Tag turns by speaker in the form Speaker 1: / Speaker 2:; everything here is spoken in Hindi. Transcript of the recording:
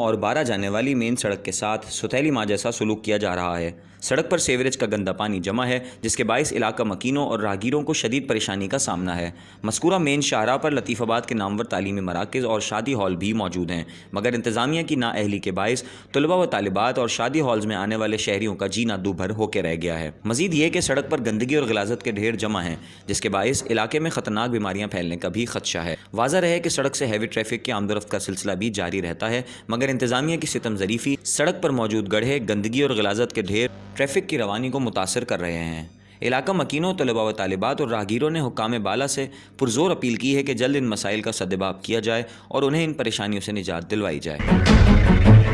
Speaker 1: और 12 जाने वाली मेन सड़क के साथ सौतेली जैसा सलूक किया जा रहा है। सड़क पर सीवरेज का गंदा पानी जमा है, जिसके बायस इलाका मकीनों और राहगीरों को शदीद परेशानी का सामना है। मज़कूरा मेन शाहराह पर लतीफाबाद के नामवर तालीमी मराकज़ और शादी हॉल भी मौजूद हैं, मगर इंतज़ामिया की नाअहली के बायस तलबा व तालिबात और शादी हॉल्स में आने वाले शहरियों का जीना दूभर होकर रह गया है। मज़ीद ये कि सड़क पर गंदगी और गिलाज़त के ढेर जमा हैं, जिसके बायस इलाके में ख़तरनाक बीमारियाँ फैलने का भी खदशा है। वाज़ा रहे कि सड़क से हैवी ट्रैफिक की आमदोरफ्त का सिलसिला भी जारी रहता है, मगर इंतज़ामिया की सितम ज़रीफ़ी, सड़क पर मौजूद गड्ढे, गंदगी और गिलाज़त के ढेर ट्रैफिक की रवानी को मुतासर कर रहे हैं। इलाका मकीनों, तलबा व तालिबात और राहगीरों ने हुक्काम बाला से पुरजोर अपील की है कि जल्द इन मसाइल का सद्देबाब किया जाए और उन्हें इन परेशानियों से निजात दिलवाई जाए।